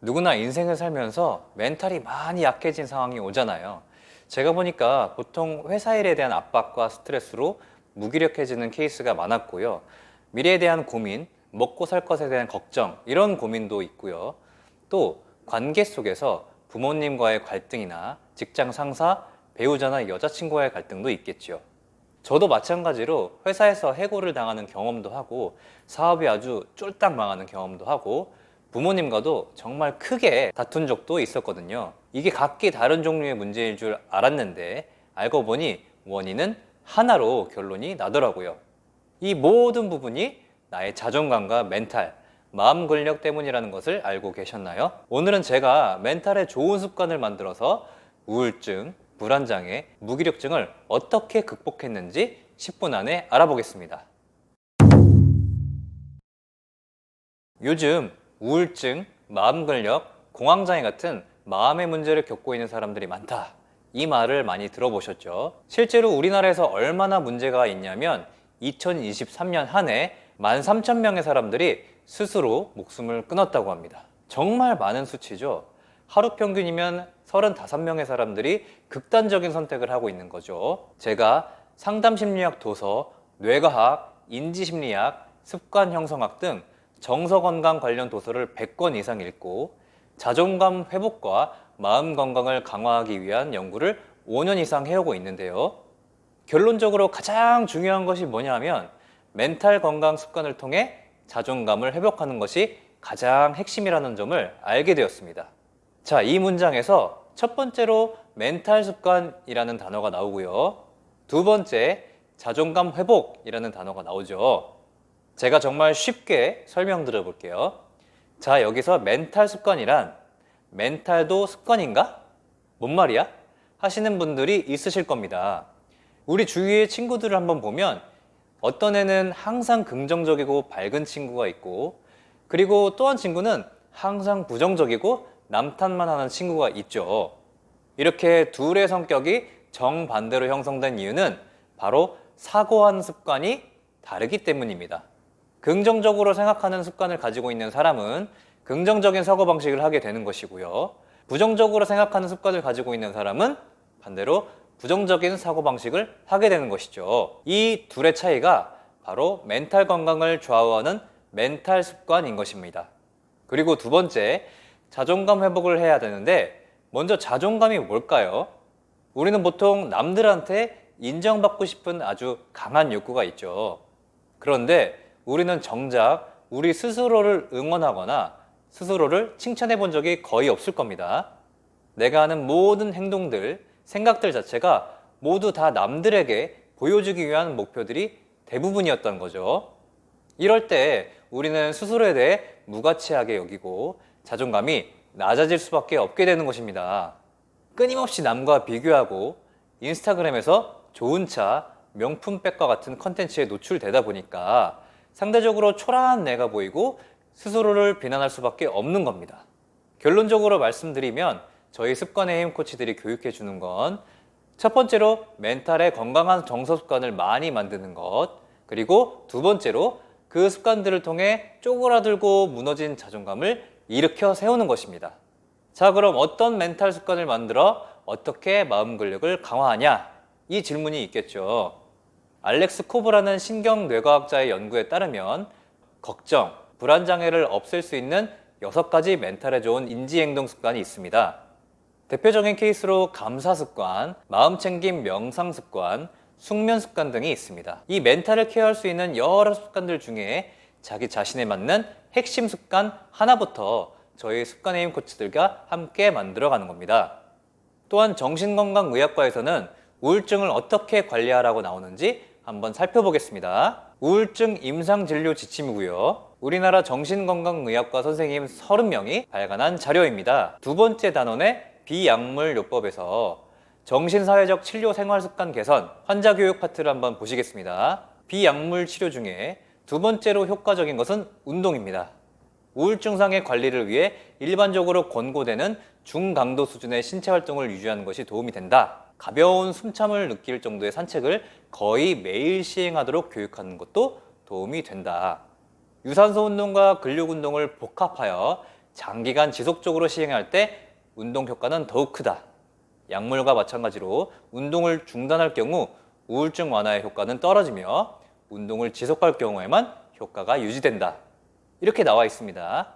누구나 인생을 살면서 멘탈이 많이 약해진 상황이 오잖아요. 제가 보니까 보통 회사 일에 대한 압박과 스트레스로 무기력해지는 케이스가 많았고요. 미래에 대한 고민, 먹고 살 것에 대한 걱정, 이런 고민도 있고요. 또 관계 속에서 부모님과의 갈등이나 직장 상사, 배우자나 여자친구와의 갈등도 있겠죠. 저도 마찬가지로 회사에서 해고를 당하는 경험도 하고 사업이 아주 쫄딱 망하는 경험도 하고 부모님과도 정말 크게 다툰 적도 있었거든요. 이게 각기 다른 종류의 문제일 줄 알았는데 알고 보니 원인은 하나로 결론이 나더라고요. 이 모든 부분이 나의 자존감과 멘탈, 마음 근력 때문이라는 것을 알고 계셨나요? 오늘은 제가 멘탈에 좋은 습관을 만들어서 우울증, 불안장애, 무기력증을 어떻게 극복했는지 10분 안에 알아보겠습니다. 요즘 우울증, 마음 근력, 공황장애 같은 마음의 문제를 겪고 있는 사람들이 많다. 이 말을 많이 들어보셨죠? 실제로 우리나라에서 얼마나 문제가 있냐면 2023년 한 해 13,000명의 사람들이 스스로 목숨을 끊었다고 합니다. 정말 많은 수치죠. 하루 평균이면 35명의 사람들이 극단적인 선택을 하고 있는 거죠. 제가 상담심리학 도서, 뇌과학, 인지심리학, 습관형성학 등 정서건강 관련 도서를 100권 이상 읽고 자존감 회복과 마음 건강을 강화하기 위한 연구를 5년 이상 해오고 있는데요. 결론적으로 가장 중요한 것이 뭐냐면 멘탈 건강 습관을 통해 자존감을 회복하는 것이 가장 핵심이라는 점을 알게 되었습니다. 자, 이 문장에서 첫 번째로 멘탈 습관이라는 단어가 나오고요. 두 번째, 자존감 회복이라는 단어가 나오죠. 제가 정말 쉽게 설명드려 볼게요. 자, 여기서 멘탈 습관이란 멘탈도 습관인가? 뭔 말이야? 하시는 분들이 있으실 겁니다. 우리 주위의 친구들을 한번 보면 어떤 애는 항상 긍정적이고 밝은 친구가 있고 그리고 또 한 친구는 항상 부정적이고 남탓만 하는 친구가 있죠. 이렇게 둘의 성격이 정반대로 형성된 이유는 바로 사고하는 습관이 다르기 때문입니다. 긍정적으로 생각하는 습관을 가지고 있는 사람은 긍정적인 사고방식을 하게 되는 것이고요. 부정적으로 생각하는 습관을 가지고 있는 사람은 반대로 부정적인 사고방식을 하게 되는 것이죠. 이 둘의 차이가 바로 멘탈 건강을 좌우하는 멘탈 습관인 것입니다. 그리고 두 번째, 자존감 회복을 해야 되는데 먼저 자존감이 뭘까요? 우리는 보통 남들한테 인정받고 싶은 아주 강한 욕구가 있죠. 그런데 우리는 정작 우리 스스로를 응원하거나 스스로를 칭찬해 본 적이 거의 없을 겁니다. 내가 하는 모든 행동들, 생각들 자체가 모두 다 남들에게 보여주기 위한 목표들이 대부분이었던 거죠. 이럴 때 우리는 스스로에 대해 무가치하게 여기고 자존감이 낮아질 수밖에 없게 되는 것입니다. 끊임없이 남과 비교하고 인스타그램에서 좋은 차, 명품백과 같은 컨텐츠에 노출되다 보니까 상대적으로 초라한 내가 보이고 스스로를 비난할 수밖에 없는 겁니다. 결론적으로 말씀드리면 저희 습관의 힘 코치들이 교육해 주는 건 첫 번째로 멘탈의 건강한 정서 습관을 많이 만드는 것, 그리고 두 번째로 그 습관들을 통해 쪼그라들고 무너진 자존감을 일으켜 세우는 것입니다. 자, 그럼 어떤 멘탈 습관을 만들어 어떻게 마음 근력을 강화하냐? 이 질문이 있겠죠. 알렉스 코브라는 신경뇌과학자의 연구에 따르면 걱정, 불안장애를 없앨 수 있는 6가지 멘탈에 좋은 인지행동 습관이 있습니다. 대표적인 케이스로 감사 습관, 마음챙김 명상 습관, 숙면 습관 등이 있습니다. 이 멘탈을 케어할 수 있는 여러 습관들 중에 자기 자신에 맞는 핵심 습관 하나부터 저희 습관의 힘 코치들과 함께 만들어가는 겁니다. 또한 정신건강의학과에서는 우울증을 어떻게 관리하라고 나오는지 한번 살펴보겠습니다. 우울증 임상진료 지침이고요. 우리나라 정신건강의학과 선생님 30명이 발간한 자료입니다. 두 번째 단원의 비약물요법에서 정신사회적 치료 생활습관 개선, 환자 교육 파트를 한번 보시겠습니다. 비약물 치료 중에 두 번째로 효과적인 것은 운동입니다. 우울증상의 관리를 위해 일반적으로 권고되는 중강도 수준의 신체 활동을 유지하는 것이 도움이 된다. 가벼운 숨참을 느낄 정도의 산책을 거의 매일 시행하도록 교육하는 것도 도움이 된다. 유산소 운동과 근력 운동을 복합하여 장기간 지속적으로 시행할 때 운동 효과는 더욱 크다. 약물과 마찬가지로 운동을 중단할 경우 우울증 완화의 효과는 떨어지며 운동을 지속할 경우에만 효과가 유지된다. 이렇게 나와 있습니다.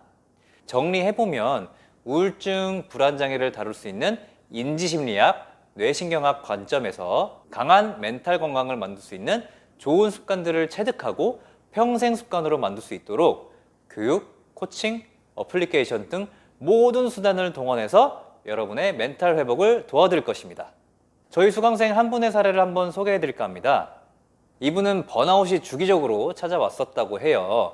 정리해보면 우울증, 불안장애를 다룰 수 있는 인지심리학, 뇌신경학 관점에서 강한 멘탈 건강을 만들 수 있는 좋은 습관들을 체득하고 평생 습관으로 만들 수 있도록 교육, 코칭, 어플리케이션 등 모든 수단을 동원해서 여러분의 멘탈 회복을 도와드릴 것입니다. 저희 수강생 한 분의 사례를 한번 소개해 드릴까 합니다. 이분은 번아웃이 주기적으로 찾아왔었다고 해요.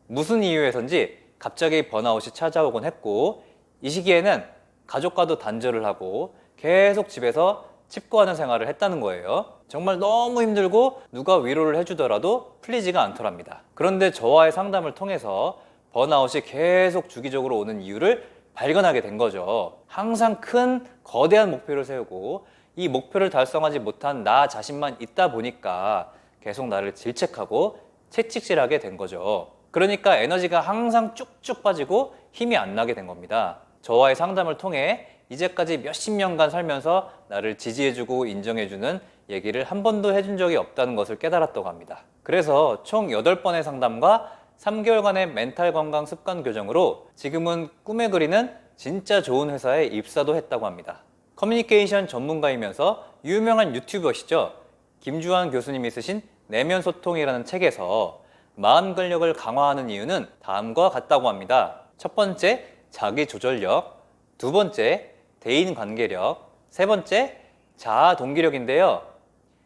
무슨 이유에선지 갑자기 번아웃이 찾아오곤 했고, 이 시기에는 가족과도 단절을 하고 계속 집에서 칩거하는 생활을 했다는 거예요. 정말 너무 힘들고 누가 위로를 해주더라도 풀리지가 않더랍니다. 그런데 저와의 상담을 통해서 번아웃이 계속 주기적으로 오는 이유를 발견하게 된 거죠. 항상 큰 거대한 목표를 세우고 이 목표를 달성하지 못한 나 자신만 있다 보니까 계속 나를 질책하고 채찍질하게 된 거죠. 그러니까 에너지가 항상 쭉쭉 빠지고 힘이 안 나게 된 겁니다. 저와의 상담을 통해 이제까지 몇십 년간 살면서 나를 지지해주고 인정해주는 얘기를 한 번도 해준 적이 없다는 것을 깨달았다고 합니다. 그래서 총 8번의 상담과 3개월간의 멘탈 건강 습관 교정으로 지금은 꿈에 그리는 진짜 좋은 회사에 입사도 했다고 합니다. 커뮤니케이션 전문가이면서 유명한 유튜버시죠. 김주환 교수님이 쓰신 내면 소통이라는 책에서 마음 근력을 강화하는 이유는 다음과 같다고 합니다. 첫 번째, 자기 조절력. 두 번째, 대인 관계력. 세 번째, 자아 동기력인데요.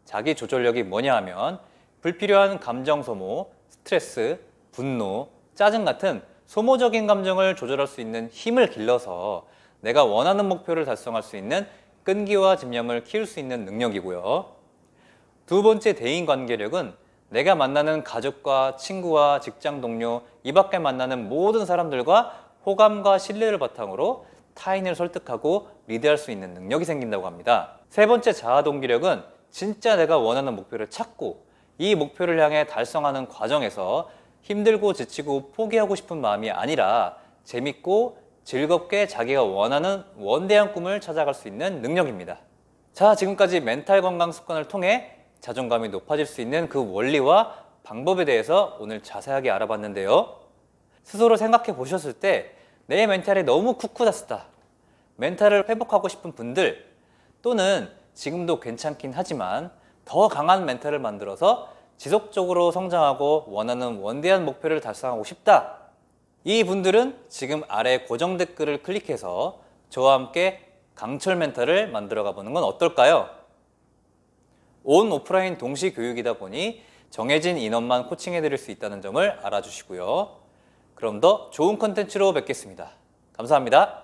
자기 조절력이 뭐냐 하면 불필요한 감정 소모, 스트레스, 분노, 짜증 같은 소모적인 감정을 조절할 수 있는 힘을 길러서 내가 원하는 목표를 달성할 수 있는 끈기와 집념을 키울 수 있는 능력이고요. 두 번째 대인 관계력은 내가 만나는 가족과 친구와 직장 동료, 이 밖에 만나는 모든 사람들과 호감과 신뢰를 바탕으로 타인을 설득하고 리드할 수 있는 능력이 생긴다고 합니다. 세 번째 자아 동기력은 진짜 내가 원하는 목표를 찾고 이 목표를 향해 달성하는 과정에서 힘들고 지치고 포기하고 싶은 마음이 아니라 재밌고 즐겁게 자기가 원하는 원대한 꿈을 찾아갈 수 있는 능력입니다. 자, 지금까지 멘탈 건강 습관을 통해 자존감이 높아질 수 있는 그 원리와 방법에 대해서 오늘 자세하게 알아봤는데요. 스스로 생각해 보셨을 때 내 멘탈이 너무 쿠쿠다스다, 멘탈을 회복하고 싶은 분들, 또는 지금도 괜찮긴 하지만 더 강한 멘탈을 만들어서 지속적으로 성장하고 원하는 원대한 목표를 달성하고 싶다, 이 분들은 지금 아래 고정 댓글을 클릭해서 저와 함께 강철 멘탈을 만들어 가보는 건 어떨까요? 온 오프라인 동시 교육이다 보니 정해진 인원만 코칭해 드릴 수 있다는 점을 알아주시고요. 그럼 더 좋은 컨텐츠로 뵙겠습니다. 감사합니다.